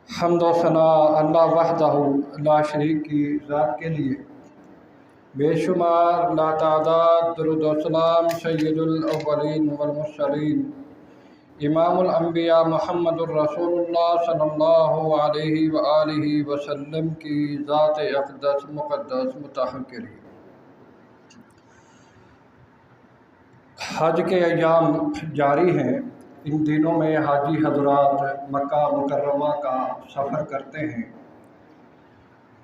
حمد و ثنا اللہ وحدہ لا شریک کی ذات کے لیے، بے شمار لاتعداد درود و سلام سید الاولین والمرسلین امام الانبیاء محمد الرسول اللہ صلی اللہ علیہ وآلہ وسلم کی ذات اقدس مقدس مطہر کے لیے۔ حج کے ایام جاری ہیں۔ ان دنوں میں حاجی حضرات مکہ مکرمہ کا سفر کرتے ہیں،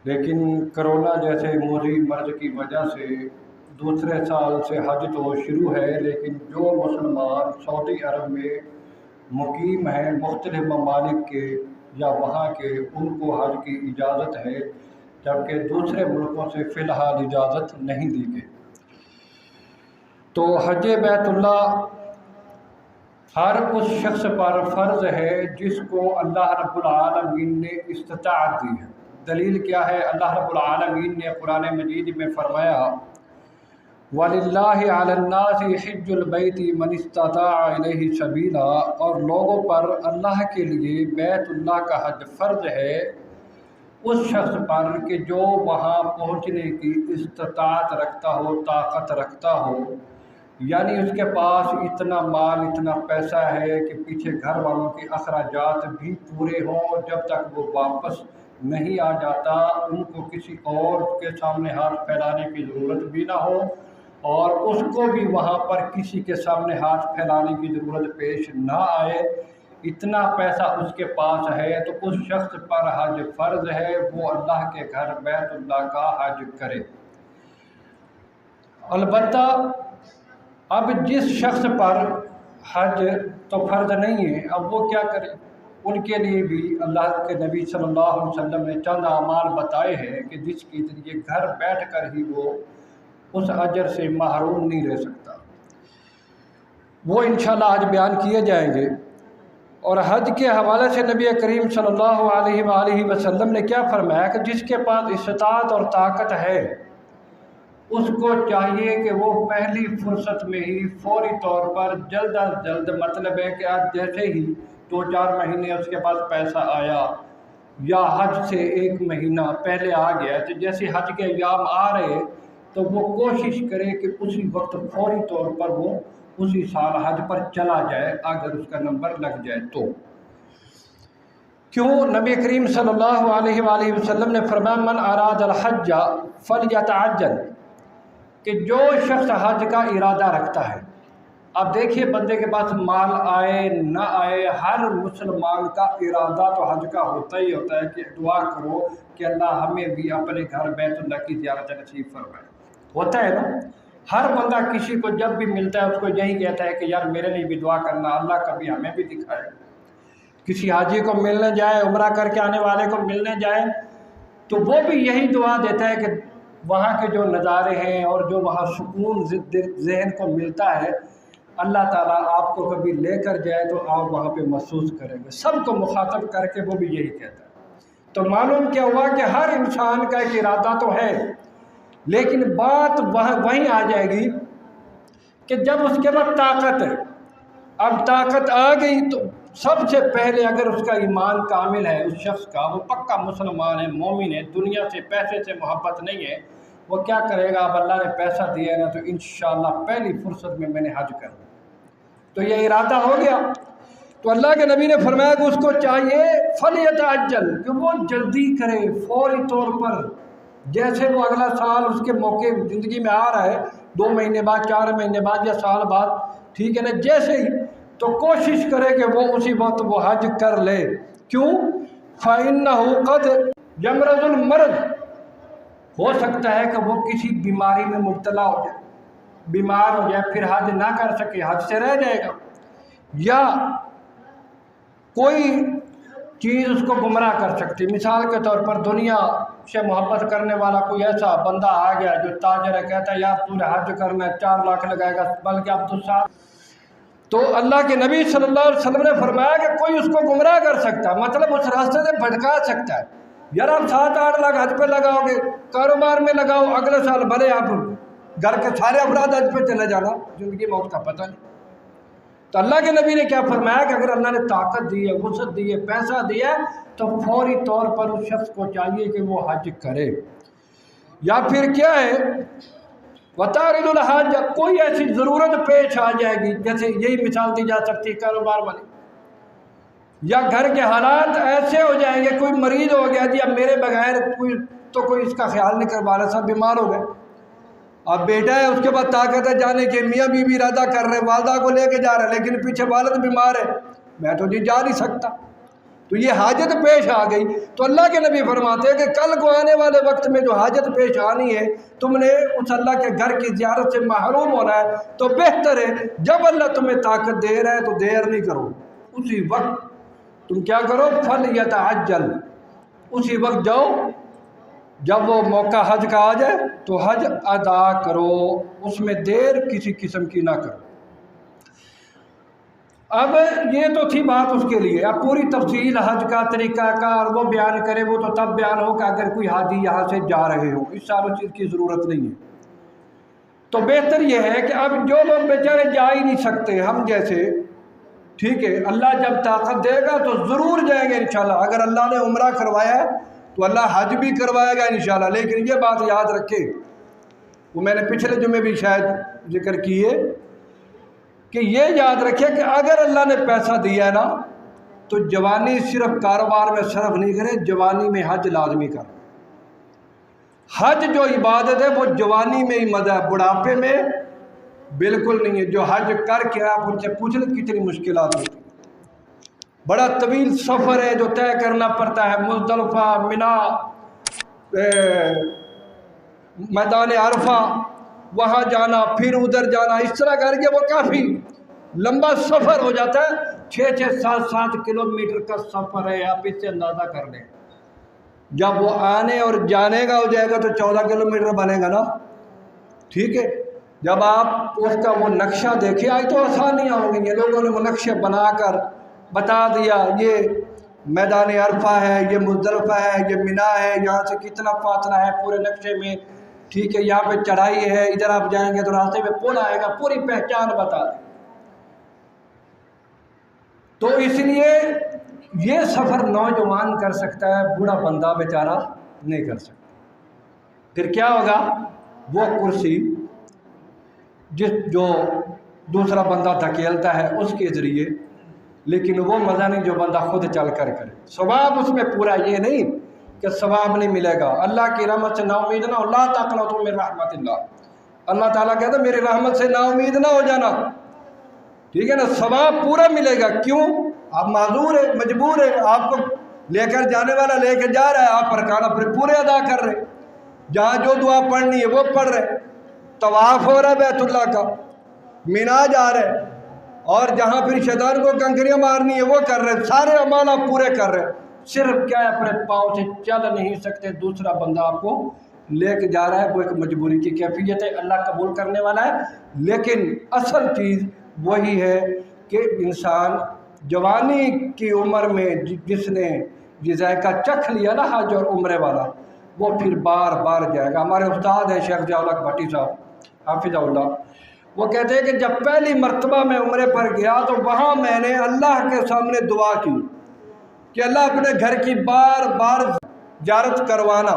لیکن کرونا جیسے موذی مرض کی وجہ سے دوسرے سال سے حج تو شروع ہے، لیکن جو مسلمان سعودی عرب میں مقیم ہیں مختلف ممالک کے یا وہاں کے، ان کو حج کی اجازت ہے، جبکہ دوسرے ملکوں سے فی الحال اجازت نہیں دی گئی۔ تو حج بیت اللہ ہر اس شخص پر فرض ہے جس کو اللہ رب العالمین نے استطاعت دی ہے۔ دلیل کیا ہے؟ اللہ رب العالمین نے قرآن مجید میں فرمایا وَلِلَّهِ عَلَى النَّاسِ حِجُّ الْبَيْتِ مَنِ اسْتَطَاعَ إِلَيْهِ سَبِيلًا، اور لوگوں پر اللہ کے لیے بیت اللہ کا حج فرض ہے اس شخص پر کہ جو وہاں پہنچنے کی استطاعت رکھتا ہو، طاقت رکھتا ہو، یعنی اس کے پاس اتنا مال، اتنا پیسہ ہے کہ پیچھے گھر والوں کے اخراجات بھی پورے ہوں، جب تک وہ واپس نہیں آ جاتا ان کو کسی اور کے سامنے ہاتھ پھیلانے کی ضرورت بھی نہ ہو، اور اس کو بھی وہاں پر کسی کے سامنے ہاتھ پھیلانے کی ضرورت پیش نہ آئے، اتنا پیسہ اس کے پاس ہے، تو اس شخص پر حج فرض ہے وہ اللہ کے گھر بیت اللہ کا حج کرے۔ البتہ اب جس شخص پر حج تو فرض نہیں ہے، اب وہ کیا کرے؟ ان کے لیے بھی اللہ کے نبی صلی اللہ علیہ وسلم نے چند اعمال بتائے ہیں کہ جس کے ذریعے گھر بیٹھ کر ہی وہ اس اجر سے محروم نہیں رہ سکتا۔ وہ انشاءاللہ آج بیان کیے جائیں گے۔ اور حج کے حوالے سے نبی کریم صلی اللہ علیہ وآلہ وسلم نے کیا فرمایا کہ جس کے پاس استطاعت اور طاقت ہے اس کو چاہیے کہ وہ پہلی فرصت میں ہی فوری طور پر جلد از جلد، مطلب ہے کہ آج جیسے ہی 2-4 مہینے اس کے پاس پیسہ آیا یا حج سے 1 مہینہ پہلے آ گیا، تو جیسے حج کے ایام آ رہے تو وہ کوشش کرے کہ اسی وقت فوری طور پر وہ اسی سال حج پر چلا جائے اگر اس کا نمبر لگ جائے تو۔ کیوں؟ نبی کریم صلی اللہ علیہ وآلہ وسلم نے فرمایا من اراد الحج فلیتعجل، کہ جو شخص حج کا ارادہ رکھتا ہے، اب دیکھیے بندے کے پاس مال آئے نہ آئے، ہر مسلمان کا ارادہ تو حج کا ہوتا ہی ہوتا ہے کہ دعا کرو کہ اللہ ہمیں بھی اپنے گھر بیت اللہ کی زیارت نصیب فرمائے، ہوتا ہے نا؟ ہر بندہ کسی کو جب بھی ملتا ہے اس کو یہی کہتا ہے کہ یار میرے لیے بھی دعا کرنا، اللہ کبھی ہمیں بھی دکھائے۔ کسی حاجی کو ملنے جائے، عمرہ کر کے آنے والے کو ملنے جائے تو وہ بھی یہی دعا دیتا ہے کہ وہاں کے جو نظارے ہیں اور جو وہاں سکون ذہن کو ملتا ہے، اللہ تعالیٰ آپ کو کبھی لے کر جائے تو آپ وہاں پہ محسوس کریں گے۔ سب کو مخاطب کر کے وہ بھی یہی کہتا ہے۔ تو معلوم کیا ہوا کہ ہر انسان کا ایک ارادہ تو ہے، لیکن بات وہیں آ جائے گی کہ جب اس کے بعد طاقت ہے۔ اب طاقت آ گئی تو سب سے پہلے اگر اس کا ایمان کامل ہے، اس شخص کا، وہ پکا مسلمان ہے، مومن ہے، دنیا سے پیسے سے محبت نہیں ہے، وہ کیا کرے گا؟ اب اللہ نے پیسہ دیا نا تو انشاءاللہ پہلی فرصت میں نے حج کرنا، تو یہ ارادہ ہو گیا۔ تو اللہ کے نبی نے فرمایا کہ اس کو چاہیے فلیتعجل، کہ وہ جلدی کرے فوری طور پر، جیسے وہ اگلا سال اس کے موقع زندگی میں آ رہا ہے، 2 مہینے بعد، 4 مہینے بعد یا سال بعد، ٹھیک ہے نا، جیسے ہی تو کوشش کرے کہ وہ اسی وقت وہ حج کر لے۔ کیوں؟ فَإِنَّهُ قَدْ يَمْرَضُ الْمَرْض، ہو سکتا ہے کہ وہ کسی بیماری میں مبتلا ہو جائے، بیمار ہو جائے، پھر حج نہ کر سکے، حج سے رہ جائے گا، یا کوئی چیز اس کو گمراہ کر سکتی۔ مثال کے طور پر دنیا سے محبت کرنے والا کوئی ایسا بندہ آ گیا جو تاجر ہے، کہتا ہے یار تو نے حج کرنا ہے، 4 لاکھ لگائے گا، بلکہ اب تو 7۔ تو اللہ کے نبی صلی اللہ علیہ وسلم نے فرمایا کہ کوئی اس کو گمراہ کر سکتا ہے، مطلب اس راستے سے بھٹکا سکتا ہے۔ یار آپ 7-8 لاکھ حج پہ لگاؤ گے، کاروبار میں لگاؤ، اگلے سال بھلے آپ گھر کے سارے افراد حج پہ چلے جانا، زندگی موت کا پتہ نہیں۔ تو اللہ کے نبی نے کیا فرمایا کہ اگر اللہ نے طاقت دی ہے، وسعت دی ہے، پیسہ دیا ہے، تو فوری طور پر اس شخص کو چاہیے کہ وہ حج کرے۔ یا پھر کیا ہے، وَتَعْرِضُ الْحَاجَّ، کوئی ایسی ضرورت پیش آ جائے گی، جیسے یہی مثال دی جا سکتی ہے کاروبار والی، یا گھر کے حالات ایسے ہو جائیں گے، کوئی مریض ہو گیا جی، اب میرے بغیر کوئی اس کا خیال نہیں کر پا رہا، سب بیمار ہو گئے، اب بیٹا ہے اس کے بعد طاقت ہے جانے کے، میاں بیوی ارادہ کر رہے، والدہ کو لے کے جا رہے، لیکن پیچھے والد بیمار ہے، میں تو جا نہیں سکتا، تو یہ حاجت پیش آ گئی۔ تو اللہ کے نبی فرماتے ہیں کہ کل کو آنے والے وقت میں جو حاجت پیش آنی ہے، تم نے اس اللہ کے گھر کی زیارت سے محروم ہونا ہے، تو بہتر ہے جب اللہ تمہیں طاقت دے رہا ہے تو دیر نہیں کرو، اسی وقت تم کیا کرو، فَلْيَتَعَجَّلْ، اسی وقت جاؤ، جب وہ موقع حج کا آ جائے تو حج ادا کرو، اس میں دیر کسی قسم کی نہ کرو۔ اب یہ تو تھی بات اس کے لیے، اب پوری تفصیل حج کا طریقہ کار وہ بیان کرے، وہ تو تب بیان ہو کہ اگر کوئی حاجی یہاں سے جا رہے ہو، اس سارے چیز کی ضرورت نہیں ہے۔ تو بہتر یہ ہے کہ اب جو لوگ بیچارے جا ہی نہیں سکتے، ہم جیسے، ٹھیک ہے، اللہ جب طاقت دے گا تو ضرور جائیں گے انشاءاللہ۔ اگر اللہ نے عمرہ کروایا ہے تو اللہ حج بھی کروائے گا انشاءاللہ، لیکن یہ بات یاد رکھے، وہ میں نے پچھلے جمعے بھی شاید ذکر کیے، کہ یہ یاد رکھے کہ اگر اللہ نے پیسہ دیا ہے نا، تو جوانی صرف کاروبار میں صرف نہیں کرے، جوانی میں حج لازمی کر۔ حج جو عبادت ہے وہ جوانی میں ہی مزہ ہے، بڑھاپے میں بالکل نہیں ہے۔ جو حج کر کے آپ ان سے پوچھ لیں کتنی مشکلات ہوتی ہیں، بڑا طویل سفر ہے جو طے کرنا پڑتا ہے، مزدلفہ، منا، میدان عرفہ، وہاں جانا، پھر ادھر جانا، اس طرح کر کے وہ کافی لمبا سفر ہو جاتا ہے، 6-7 کلومیٹر کا سفر ہے، آپ اس سے اندازہ کر لیں۔ جب وہ آنے اور جانے کا ہو جائے گا تو 14 کلومیٹر بنے گا نا، ٹھیک ہے۔ جب آپ اس کا وہ نقشہ دیکھیں، آج تو آسانیاں ہو گئی ہیں، لوگوں نے وہ نقشے بنا کر بتا دیا، یہ میدان عرفہ ہے، یہ مزدلفہ ہے، یہ منا ہے، یہاں سے کتنا فاصلہ ہے پورے نقشے میں، ٹھیک ہے، یہاں پہ چڑھائی ہے، ادھر آپ جائیں گے تو راستے میں پل آئے گا، پوری پہچان بتا دیں۔ تو اس لیے یہ سفر نوجوان کر سکتا ہے، بوڑھا بندہ بیچارہ نہیں کر سکتا۔ پھر کیا ہوگا، وہ کرسی جو دوسرا بندہ دھکیلتا ہے اس کے ذریعے، لیکن وہ مزہ نہیں جو بندہ خود چل کر کرے۔ ثواب اس میں پورا یہ نہیں کہ ثواب نہیں ملے گا، اللہ کی رحمت سے نا امید نہ ہو، لا تقنطوا من رحمت اللہ، اللہ تعالیٰ کہتا ہے میری رحمت سے نا امید نہ ہو جانا، ٹھیک ہے نا، ثواب پورا ملے گا۔ کیوں؟ آپ معذور ہے، مجبور ہے، آپ کو لے کر جانے والا لے کے جا رہا ہے، آپ ارکان اپنے پورے ادا کر رہے، جہاں جو دعا پڑھنی ہے وہ پڑھ رہے، طواف ہو رہا ہے بیت اللہ کا، مینا جا رہے، اور جہاں پھر شیطان کو کنکریاں مارنی ہے وہ کر رہے، سارے اعمال آپ پورے کر رہے، صرف کیا ہے اپنے پاؤں سے چل نہیں سکتے، دوسرا بندہ آپ کو لے کے جا رہا ہے، وہ ایک مجبوری کی کیفیت ہے، اللہ قبول کرنے والا ہے۔ لیکن اصل چیز وہی ہے کہ انسان جوانی کی عمر میں جس نے یہ ذائقہ چکھ لیا نا حج اور عمرے والا، وہ پھر بار بار جائے گا۔ ہمارے استاد ہیں شیخ ضیاء الحق بھٹی صاحب حافظ اللہ، وہ کہتے ہیں کہ جب پہلی مرتبہ میں عمرے پر گیا تو وہاں میں نے اللہ کے سامنے دعا کی کہ اللہ اپنے گھر کی بار بار زیارت کروانا،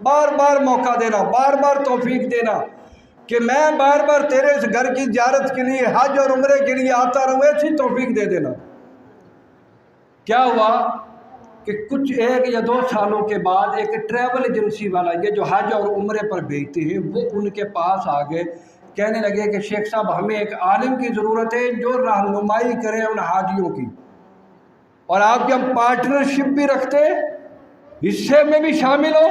بار بار موقع دینا، بار بار توفیق دینا کہ میں بار بار تیرے اس گھر کی زیارت کے لیے، حج اور عمرے کے لیے آتا رہوں، ایسی توفیق دے دینا۔ کیا ہوا کہ کچھ 1 یا 2 سالوں کے بعد ایک ٹریول ایجنسی والا، یہ جو حج اور عمرے پر بھیجتے ہیں، وہ ان کے پاس آ گئے، کہنے لگے کہ شیخ صاحب ہمیں ایک عالم کی ضرورت ہے جو رہنمائی کرے ان حاجیوں کی، اور آپ کے ہم پارٹنرشپ بھی رکھتے، حصے میں بھی شامل ہو،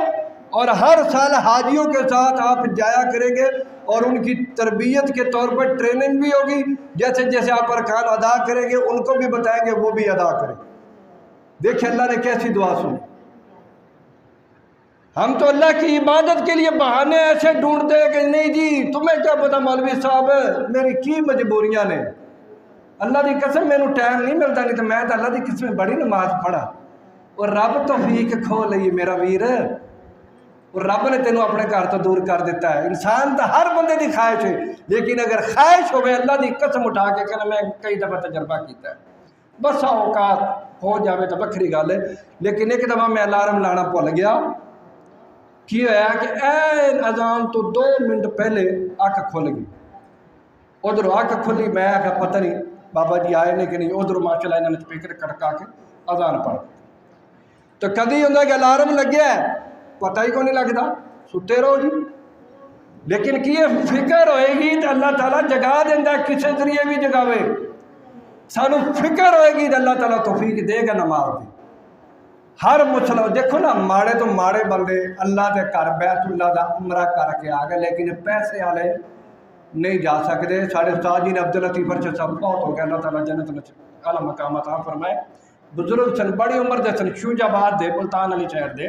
اور ہر سال حاجیوں کے ساتھ آپ جایا کریں گے اور ان کی تربیت کے طور پر ٹریننگ بھی ہوگی، جیسے جیسے آپ ارکان ادا کریں گے ان کو بھی بتائیں گے وہ بھی ادا کریں۔ دیکھیں اللہ نے کیسی دعا سنی۔ ہم تو اللہ کی عبادت کے لیے بہانے ایسے ڈھونڈتے ہیں کہ نہیں جی تمہیں کیا پتا مولوی صاحب میری کی مجبوریاں نے، اللہ دی قسم مینوں ٹائم نہیں ملتا، نہیں تو میں تو اللہ دی قسم بڑی نماز پڑھا، اور رب توفیق کھو لئی میرا ویر، اور رب نے تینوں اپنے گھر تو دور کر دیتا ہے۔ انسان تو ہر بندے کی خواہش ہے، لیکن اگر خواہش ہوئے اللہ کی قسم اٹھا کے کہنا میں کئی دفعہ تجربہ کیتا ہے، بس اوقات ہو جاوے تو وکری گل ہے، لیکن ایک دفعہ میں الارم لانا بھول گیا۔ کی ہوا کہ این اذان تو 2 منٹ پہلے اکھ کھل گئی، ادھر اکھ کھلی، میں آخیا پتہ نہیں بابا جی آئے نہیں کہ نہیں، ادھر ماشاء اللہ انہوں نے سپیکر کڑکا کے اذان پڑھ۔ تو کدی ہوں کہ الارم لگیا ہے پتہ ہی کو نہیں لگتا، ستے رہو جی، لیکن کی فکر ہوئے گی تو اللہ تعالیٰ جگا دینا، کسی ذریعے بھی جگاوے، سانو فکر ہوئے گی تو اللہ تعالیٰ توفیق دے گا نماز دی۔ ہر مسلم دیکھو نا، ماڑے تو ماڑے بندے اللہ دے گھر بیت اللہ دا عمرہ کر کے آ گئے، لیکن پیسے والے نہیں جا سکتے۔ سارے استاد جی نے عبداللطیف ارشد صاحب بہت ہو گیا، اللہ تعالیٰ جنت میں اعلیٰ مقام عطا فرمائے، بزرگ سن، بڑی عمر دے سن، شوج آباد دے، ملتان علی شہر دے۔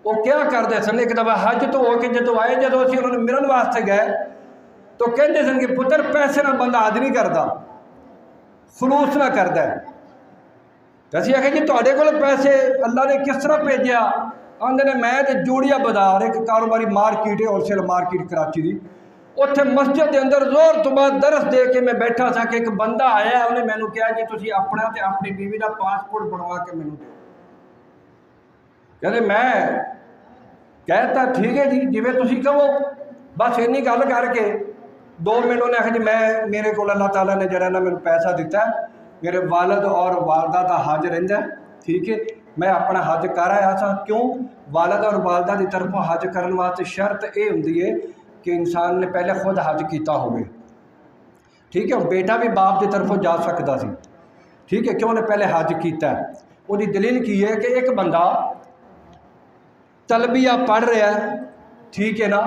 وہ کیا کرتے سن، ایک دفعہ حج تو ہو کے جدو آئے، جدو اسی انہوں نے ملن واسطے گئے تو کہتے سن کہ پتر پیسے نہ بندہ حج نہیں کرتا، خلوص نہ کرتا ہے۔ تو اسی آخیا جی تواڈے کول پیسے اللہ نے کس طرح بھیجیا؟ آندے نے میں تے جوڑیا بازار، ایک کاروباری مارکیٹ ہے، ہول سیل مارکیٹ کراچی دی، اتنے مسجد کے اندر زور تو بعد درس دے کے میں بیٹھا سا کہ ایک بندہ آیا، انہیں مینوں کہا کہ تسی اپنا تے اپنی بیوی دا پاسپورٹ بنوا کے مینوں دو۔ کہتے میں کہتا ٹھیک ہے جی جویں تسی کہو، بس اینی گل کر کے 2 منٹ انہیں آخیا جی میرے کو اللہ تعالیٰ نے جڑا نا میرے پیسہ دیتا ہے، میرے والد اور والدہ دا حج رہندا ہے، ٹھیک ہے، میں اپنا حج کر آیا سا۔ کیوں؟ والد اور والدہ دی طرفوں حج کرنے واسطے شرط یہ ہوندی ہے کہ انسان نے پہلے خود حج کیتا ہوئے، ٹھیک ہے، بیٹا بھی باپ دی طرفوں جا سکتا سی، ٹھیک ہے، کیوں نے پہلے حج کیتا ہے۔ وہ دی دلیل کی ہے کہ ایک بندہ تلبیہ پڑھ رہا ہے، ٹھیک ہے نا،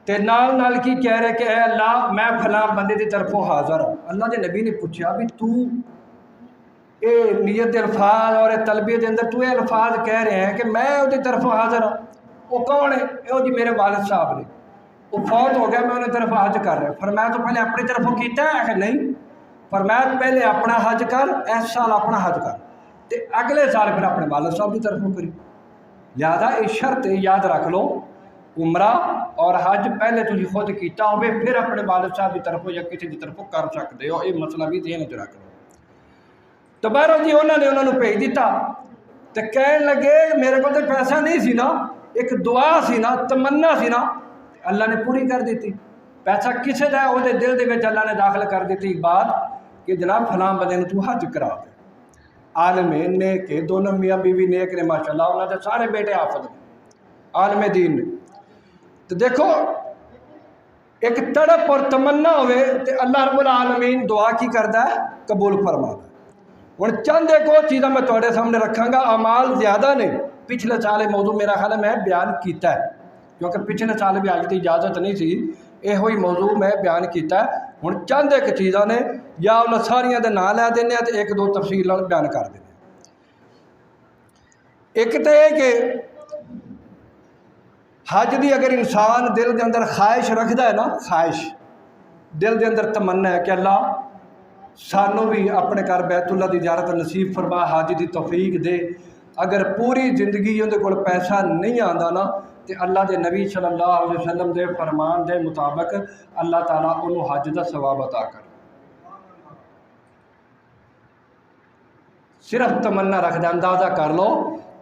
تے نال نال کی کہہ رہے کہ اے اللہ میں فلاں بندے دی طرفوں حاضر ہوں۔ اللہ دے نبی نے پوچھا بھی تو اے نیت دے الفاظ اور تلبیہ دے اندر تو اے الفاظ کہہ رہے ہیں کہ میں وہ دی طرفوں حاضر ہوں، وہ کون ہے؟ اے جی میرے والد صاحب نے، وہ فوت ہو گیا، میں انہیں طرف حج کر رہا ہوں۔ فرمایا تو پہلے اپنی طرفوں کیتا ہے؟ کہ نہیں۔ فرمایا پہلے اپنا حج کر، اس سال اپنا حج کر، تے اگلے سال پھر اپنے والد صاحب کی طرفوں کری۔ لہذا یہ شرط یاد رکھ لو، عمرہ اور حج پہلے تھی خود کیتا ہوئے، پھر اپنے والد صاحب کی طرفوں یا کسی کی طرفوں کر سکتے ہو، یہ مسئلہ بھی ذہن وچ رکھ لو۔ تو بہرحال جی انہوں نے بھیج دیتا، تو کہنے لگے میرے کو تو پیسہ نہیں سی نا، ایک دعا سی نا، تمنا سی نا، اللہ نے پوری کر دیتی۔ پیسہ کسے دا ہے، وہ دل دے وچ اللہ نے داخل کر دیتی بات کہ جناب فلاں بندے نے تو حج کرا دے۔ عالم نیک ہے، دونوں میاں بیوی نیک نے ماشاءاللہ، انہوں نے سارے بیٹے حافظ نے، عالم دین نے۔ تو دیکھو ایک تڑپ اور تمنا ہوئے تو اللہ رب العالمین دعا کی کرتا ہے، قبول فرما ہے۔ ہوں چند ایک اور چیزاں میں تھوڑے سامنے رکھاں گا، اعمال زیادہ نے، پچھلے سال موضوع میرا خیال ہے میں بیان کیتا ہے، کیونکہ پچھلے سال بھی آج کی اجازت نہیں سی، یہ ہوئی موضوع میں بیان کیتا ہے۔ ہوں چند ایک چیزاں نے، یا انہیں ساریاں دے نام لے دینے تو ایک دو تفصیل بیان کر دینے۔ ایک تو یہ کہ حج دی اگر انسان دل دے اندر خواہش رکھتا ہے نا، خواہش دل دے اندر تمنا ہے کہ اللہ سانوں بھی اپنے گھر بیت اللہ دی زیارت نصیب فرما، حج دی توفیق دے۔ اگر پوری زندگی اندر کول پیسہ نہیں آندا نا، تو اللہ دے نبی صلی اللہ علیہ وسلم دے فرمان دے مطابق اللہ تعالیٰ انہوں حج دا ثواب عطا کر۔ صرف تمنا رکھ دے، اندازہ کر لو،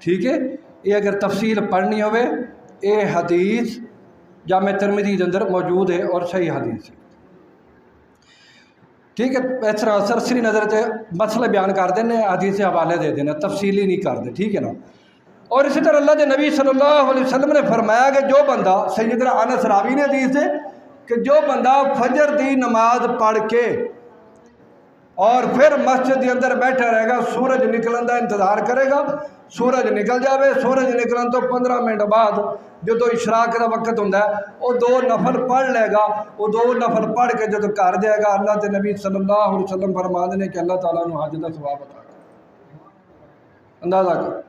ٹھیک ہے۔ یہ اگر تفصیل پڑھنی ہوئے، یہ حدیث جامع ترمذی دے اندر موجود ہے اور صحیح حدیث ہے، ٹھیک ہے۔ اس طرح سرسری نظر سے مسئلے بیان کر دینے، حدیث حوالے دے دینا، تفصیلی نہیں کر دے، ٹھیک ہے نا۔ اور اسی طرح اللہ کے نبی صلی اللہ علیہ وسلم نے فرمایا کہ جو بندہ، سیدنا انس راوی نے حدیث ہے کہ جو بندہ فجر دی نماز پڑھ کے اور پھر مسجد کے اندر بیٹھا رہے گا، سورج نکلن دا انتظار کرے گا، سورج نکل جاوے، سورج نکلن تو 15 منٹ بعد جدو اشراق کا وقت ہوتا ہے، وہ 2 نفل پڑھ لے گا، وہ 2 نفل پڑھ کے جدو گھر جائے گا، اللہ کے نبی صلی اللہ علیہ وسلم فرماتے ہیں کہ اللہ تعالیٰ نے حج کا ثواب عطا کر۔ اندازہ کر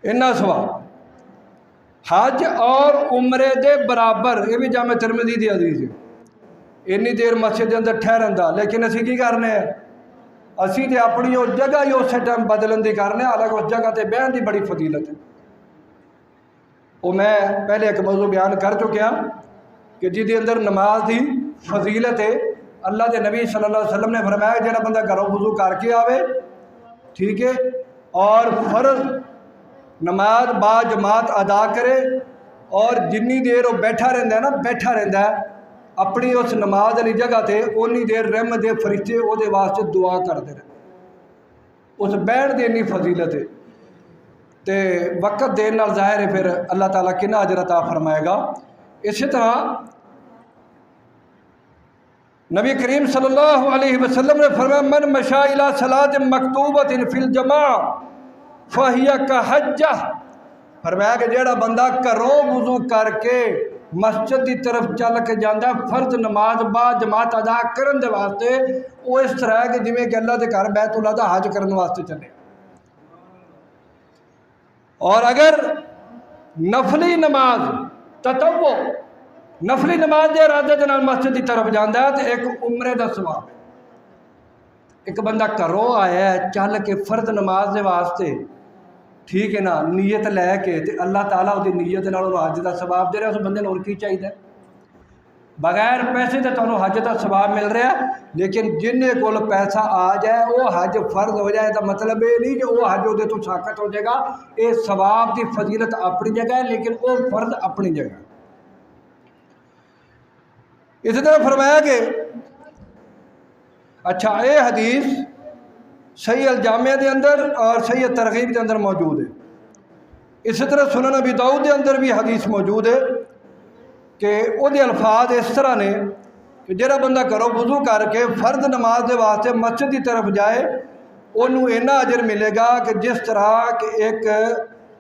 اتنا ثواب، حج اور عمرے دے برابر۔ یہ بھی جامع ترمذی دی حدیث ہے۔ اینی دیر مسجد کے اندر ٹھہرن دا، لیکن اسی کی کرنے ہیں، اسی تے اپنی اس جگہ ہی اسی ٹائم بدلن دی کرنے، حالانکہ اس جگہ تے بہن دی بڑی فضیلت ہے۔ وہ میں پہلے ایک موضوع بیان کر چکیا کہ جی اندر نماز دی فضیلت ہے۔ اللہ دے نبی صلی اللہ علیہ وسلم نے فرمایا جہاں بندہ گھروں وضو کر کے آوے، ٹھیک ہے، اور فرض نماز با جماعت ادا کرے، اور جنی دیر وہ بیٹھا رہتا ہے نا، بیٹھا رہتا ہے اپنی اس نماز والی جگہ تے، اونی دیر رحمت دے فرشتے وہ دے واسطے دعا کرتے رہتے۔ اس بیٹھ دی انی فضیلت ہے تے وقت دین نال ظاہر ہے پھر اللہ تعالیٰ کنا اجر عطا فرمائے گا۔ اسی طرح نبی کریم صلی اللہ علیہ وسلم نے فرمایا من مشى الى صلاۃ مکتوبۃ فی الجماع فہی کحجہ، فرمایا کہ جیڑا بندہ گھروں وضو کر کے مسجد کی طرف چل کے جانا فرض نماز با جماعت ادا کرن دے واسطے، وہ اس طرح ہے کہ جویں کہ اللہ دے گھر بیت اللہ دا حج کرن واسطے چلے۔ اور اگر نفلی نماز تطوع نفلی نماز دے ارادے دے نال مسجد کی طرف جانا ہے تو ایک عمرے دا ثواب ہے۔ ایک بندہ گھروں آیا ہے چل کے فرض نماز دے واسطے، ٹھیک ہے نا، نیت لے کے تے اللہ تعالیٰ وہ نیت نال حج دا ثواب دے رہا، اس بندے نوں کی چاہیے؟ بغیر پیسے تے تمہیں حج دا ثواب مل رہا ہے، لیکن جن کول پیسہ آ جائے وہ حج فرض ہو جائے تو مطلب یہ نہیں کہ وہ حج وہ تو ساقط ہو جائے گا۔ یہ ثواب دی فضیلت اپنی جگہ ہے، لیکن وہ فرض اپنی جگہ ہے۔ اسی طرح فرمایا کہ اچھا یہ حدیث صحیح الجامعہ دے اندر اور صحیح ترغیب دے اندر موجود ہے۔ اسی طرح سنن ابی داؤد دے اندر بھی حدیث موجود ہے کہ وہ دے الفاظ اس طرح نے کہ جہاں بندہ گھروں وضو کر کے فرض نماز دے واسطے مسجد کی طرف جائے، انہوں اینا اجر ملے گا کہ جس طرح کہ ایک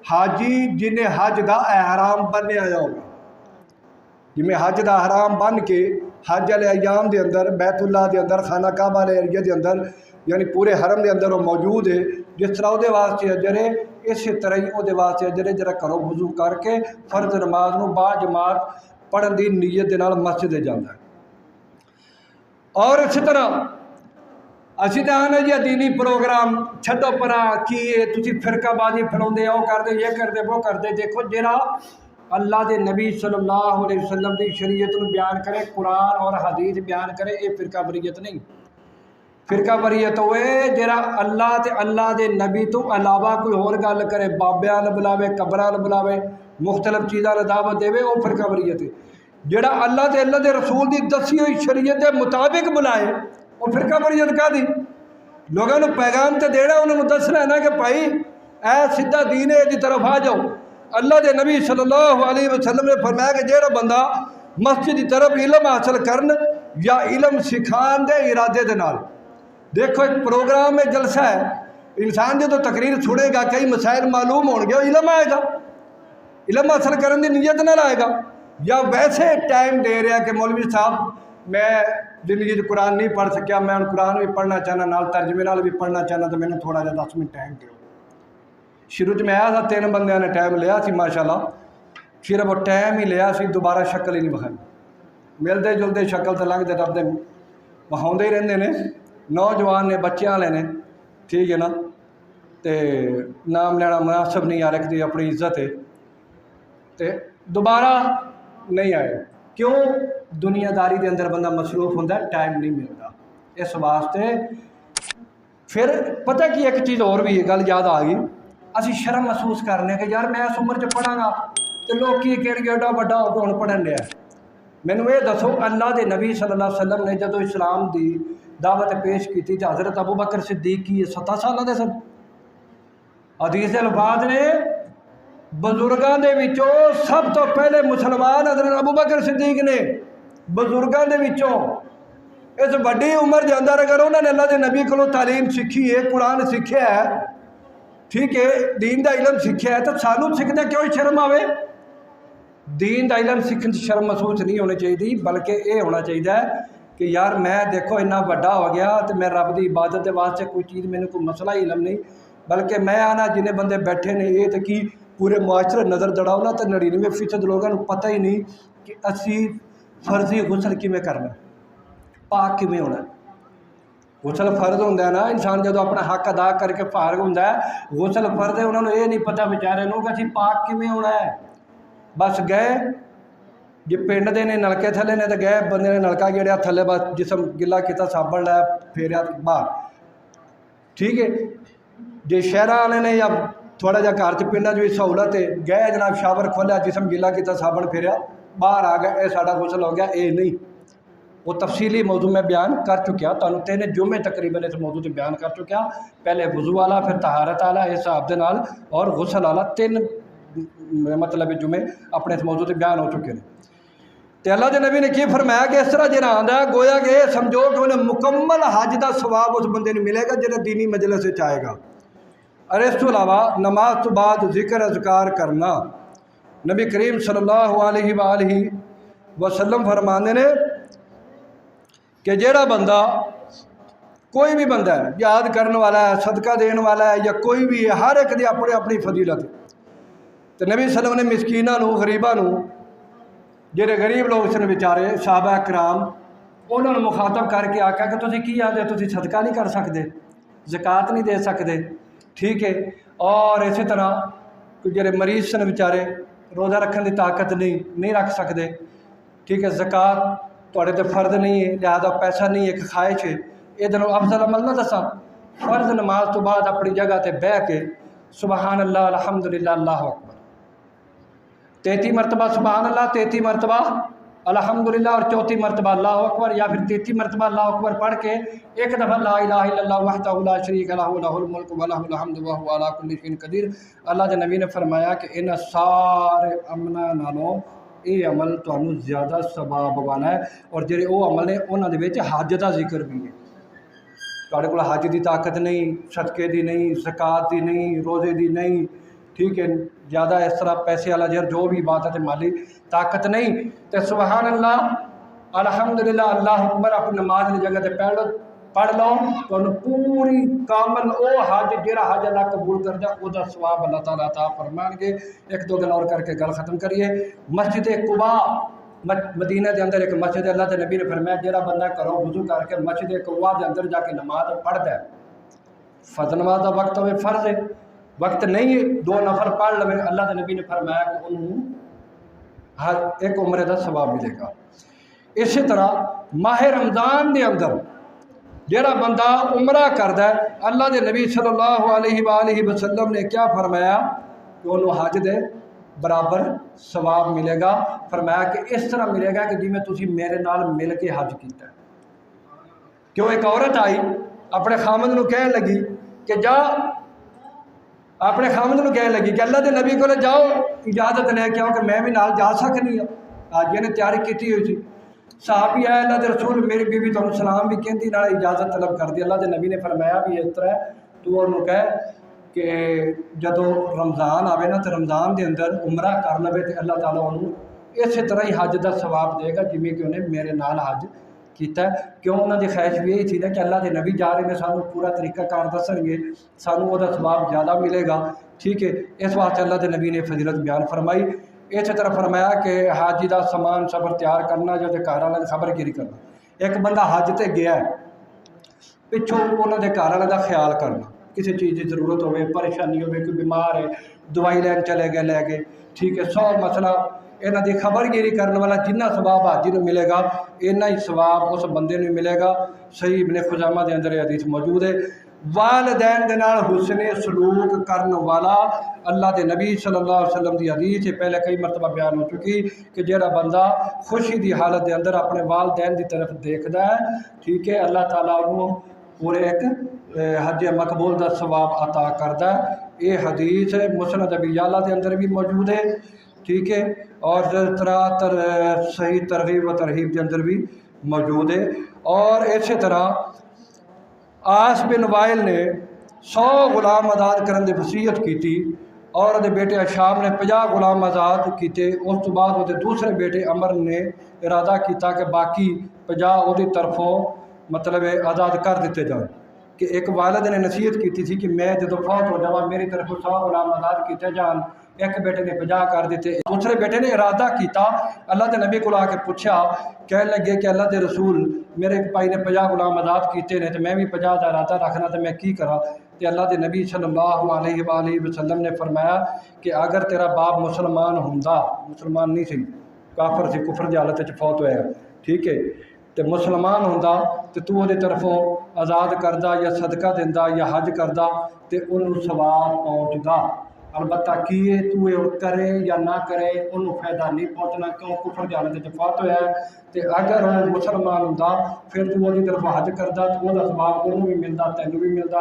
حاجی جنہیں حج دا احرام بننے آیا ہوگا، جی حج دا احرام بن کے حج والے ایام دے اندر بیت اللہ دے اندر خانہ کعبہ والے ایریا دے اندر یعنی پورے حرم دے اندر وہ موجود ہے، جس طرح وہ واسطے اجر ہے اسی طرح ہی وہ واسطے اجر ہے جرا گھروں وضو کر کے فرض نماز نو با جماعت پڑھن دی نیت دے نال مسجد جانا ہے۔ اور اسی طرح اسی تو آنے جی دینی پروگرام چھڈو پرا کی تسی فرقہ بازی پھیلاؤندے وہ کر دے یہ کر دے وہ کر دے۔ دیکھو جڑا اللہ دے نبی صلی اللہ علیہ وسلم دی شریعت نو بیان کرے، قرآن اور حدیث بیان کرے، یہ فرقہ بریت نہیں۔ فرقہ بریت ہوئے جڑا اللہ تے اللہ دے نبی تو علاوہ کوئی اور گل کرے، بابیاں نو بلاوے، قبراں نو بلاوے، مختلف چیزاں نو دعوت دے، وہ فرقہ بریت ہے۔ جڑا اللہ دے رسول دی دسی ہوئی شریعت دے مطابق بلائے وہ فرقہ بریت کا دی؟ لوگوں نے پیغام تے دینا، انہوں نے دسنا ہے نا کہ بھائی اے سیدھا دین ہے دی طرف آ جاؤ۔ اللہ دے نبی صلی اللہ علیہ وسلم نے فرمایا کہ جہاں بندہ مسجد کی طرف علم حاصل کرن یا علم سکھان دے ارادے دے نال، دیکھو ایک پروگرام میں جلسہ ہے، انسان جو تو تقریر سنے گا، کئی مسائل معلوم ہون گے، علم آئے گا، علم حاصل کرن دی نیت نال آئے گا، یا ویسے ٹائم دے رہا کہ مولوی صاحب میں زندگی قرآن نہیں پڑھ سکیا، میں قرآن بھی پڑھنا چاہنا نال ترجمے نال بھی پڑھنا چاہنا، تو میں نے تھوڑا جا 10 منٹ ٹائم دیو۔ شروع میں آیا تھا 3 بندیاں نے ٹائم لیا سی ماشاءاللہ، پھر وہ ٹائم ہی لیا سی، دوبارہ شکل ہی نہیں بکھائی، ملتے جلتے شکل تو لنگتے ٹپتے بکھاؤندے ہی رہندے نے، نوجوان نے، بچے والے نے، ٹھیک ہے نا، تے نام لینا مناسب نہیں آ رکھتی، اپنی عزت ہے، تے دوبارہ نہیں آئے۔ کیوں؟ دنیا داری دے اندر بندہ مصروف ہوتا ہے، ٹائم نہیں ملتا، اس واسطے۔ پھر پتہ کی ایک چیز اور بھی ہے، گل یاد آ گئی، اسی شرم محسوس کرنے کہ یار میں اس عمر چ پڑھاں گا تو لوگ کی کہن گے ایڈا بڑا ہو کے ہن پڑھن لیا۔ مینوں یہ دسو اللہ دے نبی صلی اللہ علیہ وسلم نے جدو اسلام دی دعوت پیش کی تھی تو حضرت ابو بکر صدیق کی 17 سالہ دے سن۔ حدیث الفاظ نے بزرگاں دے وچوں سب تو پہلے مسلمان حضرت ابو بکر صدیق نے، بزرگاں دے وچوں اس بڑی عمر دے اندر اگر انہوں نے اللہ دے نبی کو تعلیم سیکھی ہے، قرآن سیکھیا ہے، ٹھیک ہے، دین دا علم سیکھیا ہے، تو سانوں سیکھدے کیوں شرم آوے؟ دین دا علم سیکھن سے شرم محسوس نہیں ہونی چاہیے، بلکہ یہ ہونا چاہیے کہ یار میں دیکھو اتنا بڑا ہو گیا تو میں رب دی عبادت کے واسطے کوئی چیز میرے کو مسئلہ ہی علم نہیں، بلکہ میں آنا جنہیں بندے بیٹھے نے یہ تو کی پورے معاشرے نظر دڑاؤ تو 99% لوگوں کو پتہ ہی نہیں کہ اسی فرضی غسل کیویں کرنا، پاک کیویں ہونا۔ غسل فرض ہوتا ہے نا، انسان جدو اپنا حق ادا کر کے فارغ ہوتا ہے، غسل فرض ہے، انہوں نے یہ نہیں پتا بیچارے نو کہ اسی پاک کیویں ہونا ہے۔ بس گئے جی پنڈ دے نے نلکے تھلے نے تو گئے بندے نے نلکا گیڑیا تھلے بس جسم گلا کیتا صابن لایا پھیریا باہر ٹھیک ہے جی شہر والے نے یا تھوڑا جا گھر چ پنڈا بھی سہولت ہے گئے جناب شاور کھولیا جسم گلا کیتا صابن پھیریا باہر آ گیا یہ ساڈا غسل ہو گیا یہ نہیں وہ تفصیلی موضوع میں بیان کر چکیا تمہیں 3 جمعے تقریباً اس موضوع سے بیان کر چکیا پہلے وضو والا پھر طہارت والا اس حساب دے نال اور غسل والا 3 مطلب جمعے اپنے اس موضوع سے بیان ہو چکے ہیں تو اللہ کے نبی نے کی فرمایا کہ اس طرح جہاں آتا ہے گویا کہ یہ سمجھو کہ انہیں مکمل حج کا ثواب اس بندے نے ملے گا جہاں دینی مجلس سے آئے گا اور اس تو علاوہ نماز تو بعد ذکر اذکار کرنا نبی کریم صلی اللہ علیہ وآلہ وسلم فرمانے نے کہ جیڑا بندہ کوئی بھی بندہ ہے یاد کرنے والا ہے صدقہ دین والا ہے یا کوئی بھی ہے ہر ایک دی اپنی اپنی فضیلت تو نبی صلی اللہ علیہ وسلم نے مسکیناں نو غریباں نو جڑے غریب لوگ سن بیچارے صحابہ کرام انہوں نے مخاطب کر کے آکھا کہ تسی کی آدھے تسی صدقہ نہیں کر سکتے زکوٰۃ نہیں دے سکتے ٹھیک ہے اور اسی طرح جڑے مریض سن بیچارے روزہ رکھنے کی طاقت نہیں رکھ سکتے ٹھیک ہے زکوٰۃ تھوڑے تے فرض نہیں ہے لہذا پیسہ نہیں ایک خواہش ہے یہ دنوں افضل عمل نہ دساں فرض نماز تو بعد اپنی جگہ تے بہ کے سبحان اللہ الحمدللہ اللہ اکبر 33 مرتبہ سبحان اللہ 33 مرتبہ الحمدللہ اور 34 مرتبہ اللہ اکبر یا پھر 33 مرتبہ اللہ اکبر پڑھ کے ایک دفعہ لا الہ الا اللہ وحدہ لا شریک لہ لہ الملک و لہ الحمد وہو علی کل شیء قدیر اللہ کے نبی نے فرمایا کہ ان سارے عملاں نالوں یہ عمل تمہیں زیادہ ثواب والا ہے اور جڑے وہ عمل نے انہوں دے وچ حج کا ذکر بھی ہے تہاڈے کول حج دی طاقت نہیں صدقے دی نہیں زکوٰۃ دی نہیں روزے دی نہیں ٹھیک ہے زیادہ اس طرح پیسے والا جو بھی بات ہے مالی طاقت نہیں تو سبحان اللہ الحمدللہ اللہ اکبر اپنی نماز کی جگہ تے پڑھ لو تو پوری کامل او حج جہاں حج اللہ قبول کر دیا وہ ثواب اللہ تعالیٰ عطا فرمان گے 1-2 دن اور کر کے گل ختم کریے مسجد قباء مدینہ دے اندر ایک مسجد ہے اللہ کے نبی نے فرمایا جہاں بندہ کرو وضو کر کے مسجد قباء دے اندر جا کے نماز پڑھتا ہے فرض نماز کا وقت ہوئے فرض ہے وقت نہیں ہے 2 نفر پڑھ لو اللہ کے نبی نے فرمایا کہ انہوں ہر ایک عمرے کا ثواب ملے گا اسی طرح ماہ رمضان دے اندر جڑا بندہ عمرہ کرتا ہے اللہ دے نبی صلی اللہ علیہ وآلہ وسلم نے کیا فرمایا کہ انہوں حج دے برابر ثواب ملے گا فرمایا کہ اس طرح ملے گا کہ جی میں تسی میرے نال مل کے حج کیتا ہے کیوں ایک عورت آئی اپنے خامد نو کہنے لگی کہ جا اپنے خامد نو کہنے لگی کہ اللہ دے نبی کو جاؤ اجازت لے کے آؤ کہ میں بھی نال جا سکنی ہوں آج نے تیاری کی ہوئی تھی صحابی آیا اللہ دے رسول میری بیوی تو سلام بھی کہتی نال اجازت طلب کر دی اللہ دے نبی نے فرمایا بھی اس طرح تو انہوں کہے کہ جدو رمضان آوے نا تو رمضان دے اندر عمرہ کر لوے تو اللہ تعالیٰ انہوں اسی طرح ہی حج دا ثواب دے گا جویں کہ انہیں میرے نال حج کیتا ہے کیوں انہوں دی خواہش بھی یہی تھی نا کہ اللہ دے نبی جا رہے ہیں سانو پورا طریقہ کار دسن گے سانو وہ ثواب زیادہ ملے گا ٹھیک ہے اس واسطے اللہ دے نبی نے فضیلت بیان فرمائی اسی طرح فرمایا کہ حاجی دا سامان صبر تیار کرنا جو گھر والے خبر گیری کرنا ایک بندہ حج تے گیا ہے پچھوں انہوں دے گھر والے دا خیال کرنا کسی چیز کی ضرورت ہوئے پریشانی ہوئے کوئی بیمار ہے دوائی لین چلے گئے لے گئے ٹھیک ہے 100 مسئلہ یہاں دی خبر گیری کرنے والا جنہ ثواب حاجی نو ملے گا اتنا ہی ثواب اس بندے نو ملے گا صحیح ابن خزامہ دے اندر حدیث موجود ہے والدین دے نال حسن سلوک کرنے والا اللہ دے نبی صلی اللہ علیہ وسلم دی حدیث ہے پہلے کئی مرتبہ بیان ہو چکی کہ جہاں بندہ خوشی دی حالت دے اندر اپنے والدین دی طرف دیکھتا ہے ٹھیک ہے اللہ تعالیٰ انہوں پورے ایک حج مقبول دا ثواب عطا کرتا ہے یہ حدیث مسند ابی یعلا دے اندر بھی موجود ہے ٹھیک ہے اور صحیح ترغیب و ترہیب کے اندر بھی موجود ہے اور اسی طرح آس بن وائل نے 100 غلام آزاد کرنے کی وصیت کی تھی اور وہ بیٹے اشام نے 50 غلام آزاد کیتے اس تو بعد وہ دوسرے بیٹے عمر نے ارادہ کیتا کہ باقی 50 وہ طرفوں مطلب آزاد کر دیتے جان کہ ایک والد نے نصیحت کی تھی کہ میں جب فوت ہو جاؤں میری طرف 100 غلام آزاد کیتے جان ایک بیٹے نے 50 کر دیتے دوسرے بیٹے نے ارادہ کیتا اللہ کے نبی کو آ کے پوچھا کہنے لگے کہ اللہ کے رسول میرے بھائی نے 50 غلام آزاد کیتے نے تو میں بھی 50 کا ارادہ رکھنا تو میں کی کرا کہ اللہ کے نبی صلی اللہ علیہ وآلہ وسلم نے فرمایا کہ اگر تیرا باپ مسلمان ہوندا، مسلمان نہیں سی، کافر سی، کفر کی حالت فوت ہوا، ٹھیک ہے، تو مسلمان ہوندا تو تو وہ طرفوں آزاد کردہ یا صدقہ دیندہ یا حج کردہ تو انہوں ثواب پہنچدا۔ البتہ کیے تو یہ کرے یا نہ کرے انہوں فائدہ نہیں پہنچنا، کیوں کفر کی حالت فوت ہوا ہے۔ تو اگر وہ مسلمان ہوندا پھر تو وہ طرف حج کردہ تو وہ ثواب انہوں بھی ملتا، تینوں بھی ملتا،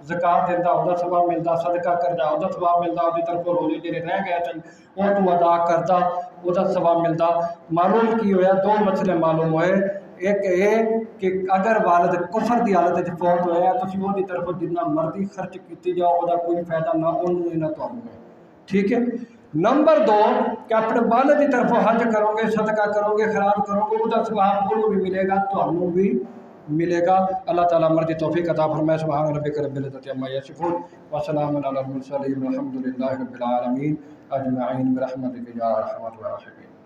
زکات دیندہ وہ ثواب ملتا، صدقہ کردہ وہ ثواب ملتا، وہ طرف روزے جڑے رہ گئے تھے وہ تو ادا کردہ وہ ثواب ملتا۔ معلوم کی ہویا دو مسئلے معلوم ہوئے، ایک یہ کہ اگر والد کفر کی حالت فوت ہوا ہے تو وہ طرف جتنا مرضی خرچ کیتی جاؤ وہ کوئی فائدہ نہ انہوں نہ تمہیں، ٹھیک ہے۔ نمبر دو کہ اپنے والد کی طرف حج کرو گے، صدقہ کرو گے، خیرات کرو گے، وہ ثواب انہوں بھی ملے گا، تمہیں بھی ملے گا۔ اللہ تعالیٰ مرضی توفیق عطا فرمائے۔ سبحان ربک رب العزت عما یصفون وسلام علی المرسلین والحمد للہ رب العالمین اجمعین برحمتک یا ارحم الراحمین۔